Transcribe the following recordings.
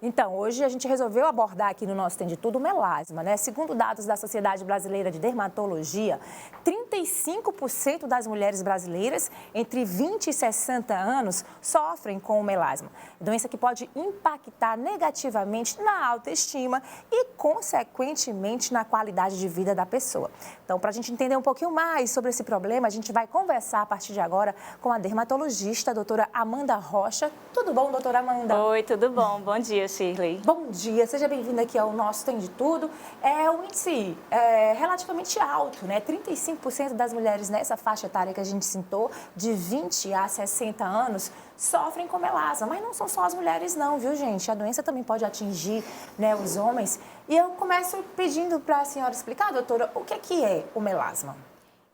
Então, hoje a gente resolveu abordar aqui no nosso Tem de Tudo o melasma, né? Segundo dados da Sociedade Brasileira de Dermatologia, 35% das mulheres brasileiras entre 20 e 60 anos sofrem com o melasma. Doença que pode impactar negativamente na autoestima e, consequentemente, na qualidade de vida da pessoa. Então, para a gente entender um pouquinho mais sobre esse problema, a gente vai conversar a partir de agora com a dermatologista, a doutora Amanda Rocha. Tudo bom, doutora Amanda? Oi, tudo bom? Bom dia, Shirley. Bom dia, seja bem-vinda aqui ao nosso Tem de Tudo. O índice é relativamente alto, né? 35% das mulheres nessa faixa etária que a gente citou, de 20 a 60 anos, sofrem com melasma. Mas não são só as mulheres não, viu, gente? A doença também pode atingir, né, os homens. E eu começo pedindo para a senhora explicar, doutora, o que é o melasma?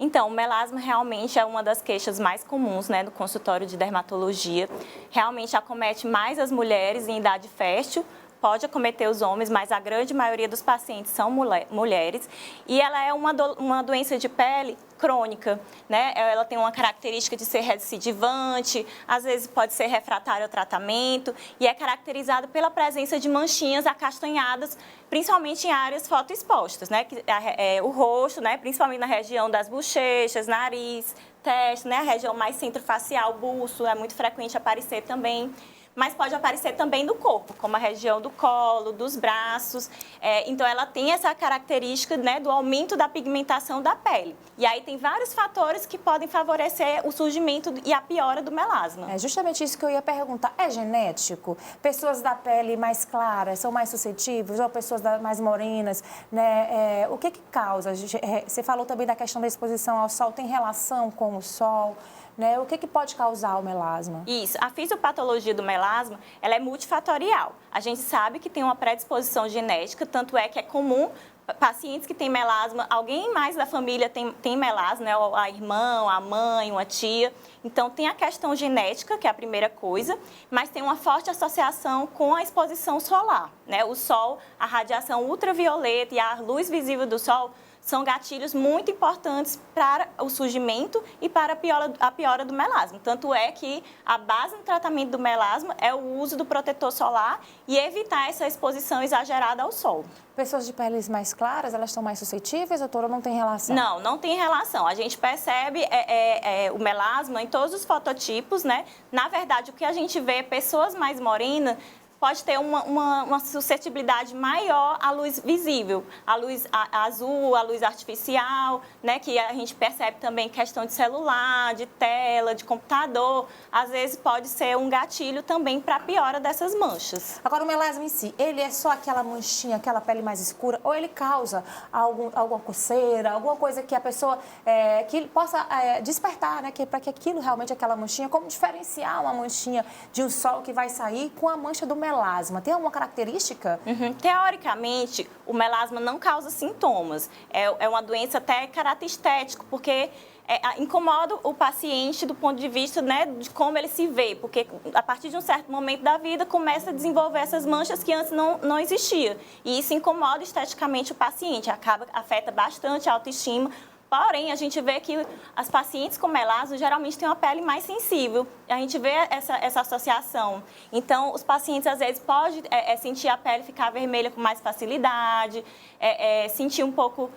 Então, o melasma realmente é uma das queixas mais comuns, né, do consultório de dermatologia. Realmente acomete mais as mulheres em idade fértil, pode acometer os homens, mas a grande maioria dos pacientes são mulheres. E ela é uma doença de pele crônica, né? Ela tem uma característica de ser recidivante, às vezes pode ser refratária ao tratamento e é caracterizada pela presença de manchinhas acastanhadas, principalmente em áreas fotoexpostas, né? O rosto, né? Principalmente na região das bochechas, nariz, testa, né? A região mais centrofacial, busto, é muito frequente aparecer também. Mas pode aparecer também no corpo, como a região do colo, dos braços. Então, ela tem essa característica, né, do aumento da pigmentação da pele. E aí tem vários fatores que podem favorecer o surgimento e a piora do melasma. É justamente isso que eu ia perguntar. É genético? Pessoas da pele mais clara são mais suscetíveis ou pessoas mais morenas, né? O que causa? Você falou também da questão da exposição ao sol. Tem relação com o sol? Né? O que pode causar o melasma? Isso. A fisiopatologia do melasma, ela é multifatorial. A gente sabe que tem uma predisposição genética, tanto é que é comum pacientes que têm melasma, alguém mais da família tem melasma, né? A irmã, a mãe, uma tia. Então, tem a questão genética, que é a primeira coisa, mas tem uma forte associação com a exposição solar, né? O sol, a radiação ultravioleta e a luz visível do sol são gatilhos muito importantes para o surgimento e para a piora do melasma. Tanto é que a base no tratamento do melasma é o uso do protetor solar e evitar essa exposição exagerada ao sol. Pessoas de peles mais claras, elas estão mais suscetíveis, doutora, ou não tem relação? Não, não tem relação. A gente percebe o melasma em todos os fototipos, né? Na verdade, o que a gente vê é pessoas mais morenas pode ter uma suscetibilidade maior à luz visível, à luz azul, à luz artificial, né, que a gente percebe também questão de celular, de tela, de computador. Às vezes pode ser um gatilho também para a piora dessas manchas. Agora, o melasma em si, ele é só aquela manchinha, aquela pele mais escura, ou ele causa alguma coceira, alguma coisa que a pessoa que possa despertar, né, para que aquilo realmente, aquela manchinha, como diferenciar uma manchinha de um sol que vai sair com a mancha do melasma? Tem alguma característica? Teoricamente, o melasma não causa sintomas. É uma doença até caráter estético, porque incomoda o paciente do ponto de vista, né, de como ele se vê, porque a partir de um certo momento da vida começa a desenvolver essas manchas que antes não existiam. E isso incomoda esteticamente o paciente, afeta bastante a autoestima. Porém, a gente vê que as pacientes com melasma geralmente têm uma pele mais sensível. A gente vê essa associação. Então, os pacientes, às vezes, podem sentir a pele ficar vermelha com mais facilidade, sentir um pouco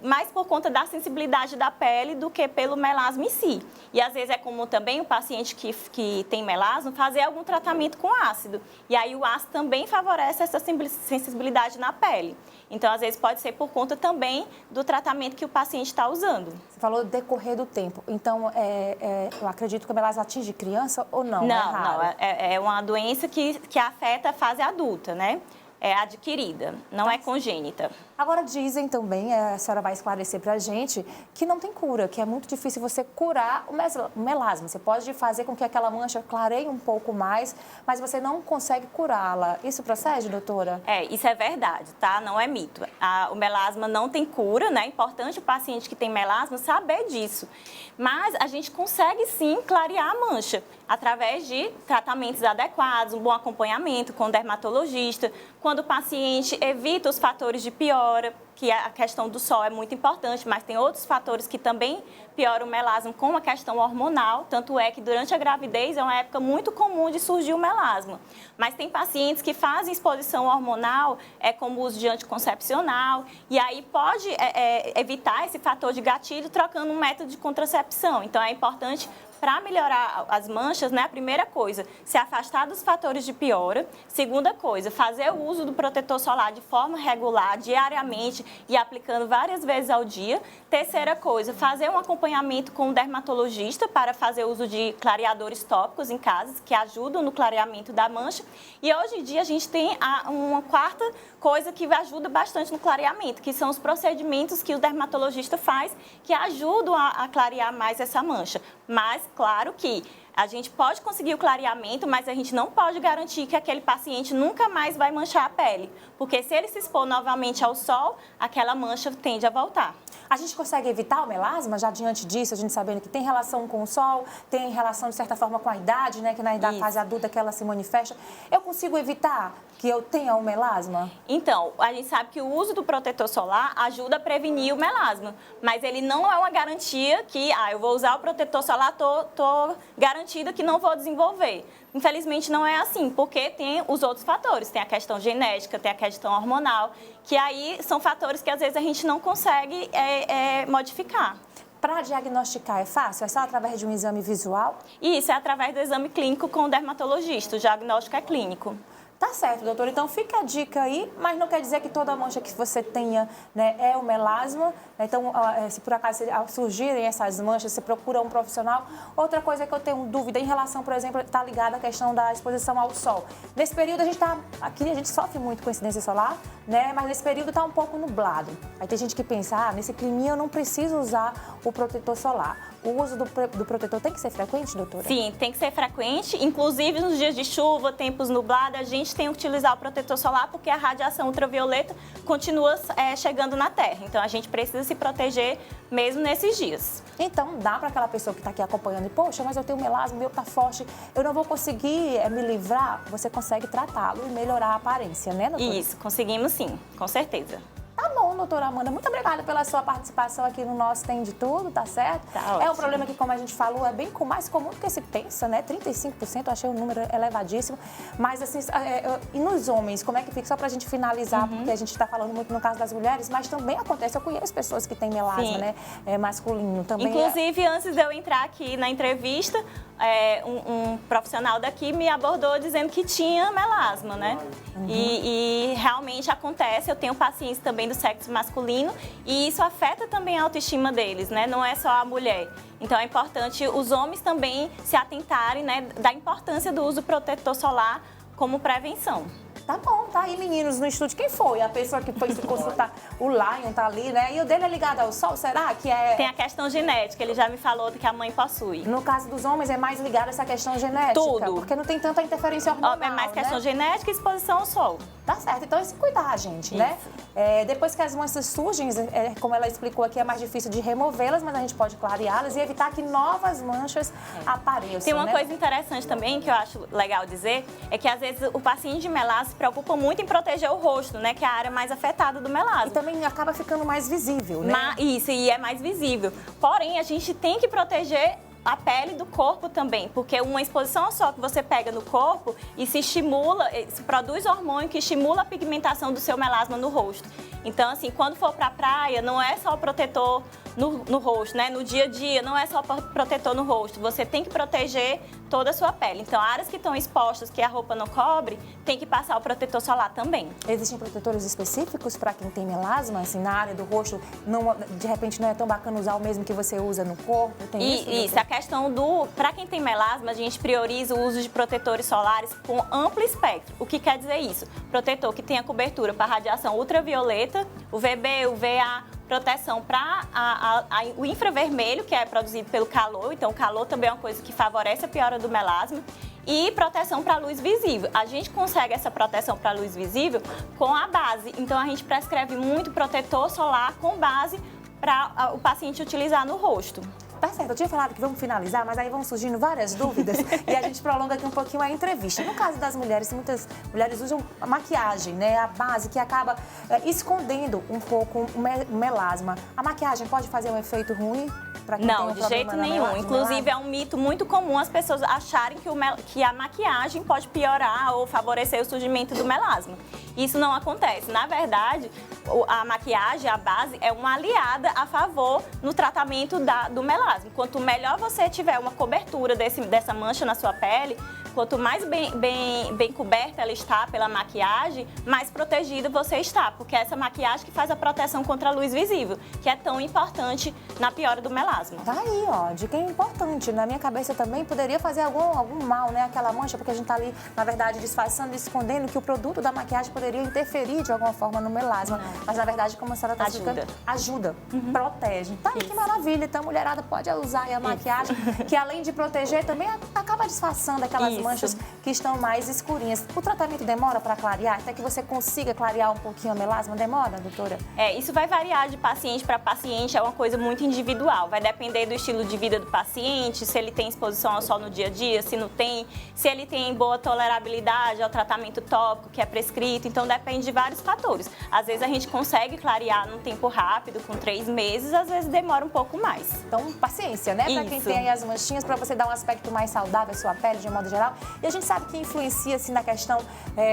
mais por conta da sensibilidade da pele do que pelo melasma em si. E, às vezes, é comum também o paciente que tem melasma fazer algum tratamento com ácido. E aí, o ácido também favorece essa sensibilidade na pele. Então, às vezes, pode ser por conta também do tratamento que o paciente está usando. Você falou decorrer do tempo. Então, eu acredito que o melasma atinge criança ou não? Não, é uma doença que afeta a fase adulta, né? É adquirida, não é congênita. Agora, dizem também, a senhora vai esclarecer para a gente, que não tem cura, que é muito difícil você curar o melasma. Você pode fazer com que aquela mancha clareie um pouco mais, mas você não consegue curá-la. Isso procede, doutora? Isso é verdade, tá? Não é mito. O melasma não tem cura, né? É importante o paciente que tem melasma saber disso. Mas a gente consegue, sim, clarear a mancha através de tratamentos adequados, um bom acompanhamento com o dermatologista, quando o paciente evita os fatores de piora, que a questão do sol é muito importante, mas tem outros fatores que também pioram o melasma, como a questão hormonal, tanto é que durante a gravidez é uma época muito comum de surgir o melasma. Mas tem pacientes que fazem exposição hormonal, como o uso de anticoncepcional, e aí pode evitar esse fator de gatilho trocando um método de contracepção. Então é importante, para melhorar as manchas, né, a primeira coisa, se afastar dos fatores de piora. Segunda coisa, fazer o uso do protetor solar de forma regular, diariamente e aplicando várias vezes ao dia. Terceira coisa, fazer um acompanhamento com o dermatologista para fazer uso de clareadores tópicos em casa, que ajudam no clareamento da mancha. E hoje em dia a gente tem uma quarta coisa que ajuda bastante no clareamento, que são os procedimentos que o dermatologista faz, que ajudam a clarear mais essa mancha. Mas, claro que a gente pode conseguir o clareamento, mas a gente não pode garantir que aquele paciente nunca mais vai manchar a pele. Porque se ele se expor novamente ao sol, aquela mancha tende a voltar. A gente consegue evitar o melasma, já diante disso, a gente sabendo que tem relação com o sol, tem relação, de certa forma, com a idade, né? Que na idade fase adulta que ela se manifesta. Eu consigo evitar que eu tenha o melasma? Então, a gente sabe que o uso do protetor solar ajuda a prevenir o melasma, mas ele não é uma garantia que, eu vou usar o protetor solar, tô garantida que não vou desenvolver. Infelizmente não é assim, porque tem os outros fatores, tem a questão genética, tem a questão hormonal, que aí são fatores que às vezes a gente não consegue modificar. Para diagnosticar é fácil? É só através de um exame visual? Isso, é através do exame clínico com o dermatologista, o diagnóstico é clínico. Tá certo, doutora. Então fica a dica aí, mas não quer dizer que toda mancha que você tenha, né, é o melasma. Então, se por acaso surgirem essas manchas, você procura um profissional. Outra coisa que eu tenho dúvida em relação, por exemplo, está ligada à questão da exposição ao sol. Nesse período a gente sofre muito com incidência solar, né? Mas nesse período está um pouco nublado. Aí tem gente que pensa, nesse climinha eu não preciso usar o protetor solar. O uso do protetor tem que ser frequente, doutora? Sim, tem que ser frequente. Inclusive, nos dias de chuva, tempos nublados, a gente tem que utilizar o protetor solar porque a radiação ultravioleta continua chegando na Terra. Então, a gente precisa se proteger mesmo nesses dias. Então, dá para aquela pessoa que está aqui acompanhando e, poxa, mas eu tenho melasma, o meu está forte, eu não vou conseguir me livrar. Você consegue tratá-lo e melhorar a aparência, né, doutora? Isso, conseguimos sim, com certeza. Tá bom, doutora Amanda. Muito obrigada pela sua participação aqui no nosso Tem de Tudo, tá certo? Tá ótimo. É um problema que, como a gente falou, é bem mais comum do que se pensa, né? 35%, eu achei um número elevadíssimo. Mas, assim, e nos homens, como é que fica? Só pra gente finalizar, porque a gente tá falando muito no caso das mulheres, mas também acontece, eu conheço pessoas que têm melasma, Sim. né? Masculino também. Inclusive, antes de eu entrar aqui na entrevista, um profissional daqui me abordou dizendo que tinha melasma, né? E realmente acontece, eu tenho pacientes também do sexo masculino e isso afeta também a autoestima deles, né? Não é só a mulher. Então é importante os homens também se atentarem, né, da importância do uso do protetor solar como prevenção. Tá bom, tá aí, meninos, no estúdio. Quem foi? A pessoa que foi se consultar, o Lion tá ali, né? E o dele é ligado ao sol, será que é... Tem a questão genética, ele já me falou que a mãe possui. No caso dos homens é mais ligado a essa questão genética? Tudo. Porque não tem tanta interferência hormonal, É mais questão né? genética e exposição ao sol. Tá certo, então é se cuidar, gente, né? Depois que as manchas surgem, como ela explicou aqui, é mais difícil de removê-las, mas a gente pode clareá-las e evitar que novas manchas apareçam, Tem uma né? coisa interessante também que eu acho legal dizer, é que às vezes o paciente de melasma se preocupa muito em proteger o rosto, né? Que é a área mais afetada do melasma. E também acaba ficando mais visível, né? Isso, e é mais visível. Porém, a gente tem que proteger a pele do corpo também, porque uma exposição ao sol que você pega no corpo e se estimula, se produz hormônio que estimula a pigmentação do seu melasma no rosto. Então, assim, quando for pra praia, não é só o protetor no rosto, né? No dia a dia, não é só protetor no rosto. Você tem que proteger toda a sua pele. Então, áreas que estão expostas, que a roupa não cobre, tem que passar o protetor solar também. Existem protetores específicos para quem tem melasma? Assim, na área do rosto, não, de repente não é tão bacana usar o mesmo que você usa no corpo? Tem isso? Isso, a questão para quem tem melasma, a gente prioriza o uso de protetores solares com amplo espectro. O que quer dizer isso? Protetor que tenha cobertura para radiação ultravioleta, UVB, UVA, proteção para o infravermelho, que é produzido pelo calor. Então, o calor também é uma coisa que favorece a piora do melasma. E proteção para luz visível. A gente consegue essa proteção para luz visível com a base. Então, a gente prescreve muito protetor solar com base para o paciente utilizar no rosto. Tá certo, eu tinha falado que vamos finalizar, mas aí vão surgindo várias dúvidas e a gente prolonga aqui um pouquinho a entrevista. No caso das mulheres, muitas mulheres usam a maquiagem, né? A base que acaba escondendo um pouco o melasma. A maquiagem pode fazer um efeito ruim? Não, de jeito nenhum. Inclusive, é um mito muito comum as pessoas acharem que a maquiagem pode piorar ou favorecer o surgimento do melasma. Isso não acontece. Na verdade, a maquiagem, a base, é uma aliada a favor no tratamento do melasma. Quanto melhor você tiver uma cobertura dessa mancha na sua pele, quanto mais bem coberta ela está pela maquiagem, mais protegida você está, porque é essa maquiagem que faz a proteção contra a luz visível, que é tão importante na piora do melasma. Tá aí, ó, dica importante. Na minha cabeça também poderia fazer algum mal, né? Aquela mancha, porque a gente tá ali, na verdade, disfarçando e escondendo que o produto da maquiagem poderia interferir de alguma forma no melasma. Não. Mas, na verdade, como a senhora tá explicando, ajuda, protege. Tá aí, que maravilha. Então, a mulherada pode usar aí a maquiagem, que além de proteger, também acaba disfarçando aquelas manchas que estão mais escurinhas. O tratamento demora para clarear? Até que você consiga clarear um pouquinho a melasma? Demora, doutora? Isso vai variar de paciente para paciente, é uma coisa muito individual. Vai depender do estilo de vida do paciente, se ele tem exposição ao sol no dia a dia, se não tem, se ele tem boa tolerabilidade ao tratamento tópico que é prescrito. Então, depende de vários fatores. Às vezes, a gente consegue clarear num tempo rápido, com 3 meses, às vezes demora um pouco mais. Então, paciência, né? Para quem tem aí as manchinhas, para você dar um aspecto mais saudável à sua pele, de um modo geral. E a gente sabe que influencia, assim, na questão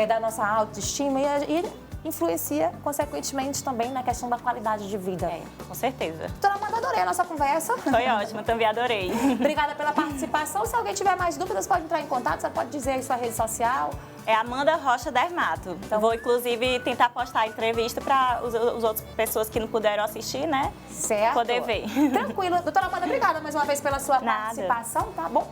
da nossa autoestima e influencia, consequentemente, também na questão da qualidade de vida. Com certeza. Doutora Amanda, adorei a nossa conversa. Foi ótimo, também adorei. Obrigada pela participação. Se alguém tiver mais dúvidas, pode entrar em contato, você pode dizer aí sua rede social. É Amanda Rocha Dermato. Então, vou, inclusive, tentar postar a entrevista para as outras pessoas que não puderam assistir, né? Certo. Poder ver. Tranquilo. Doutora Amanda, obrigada mais uma vez pela sua participação, tá bom?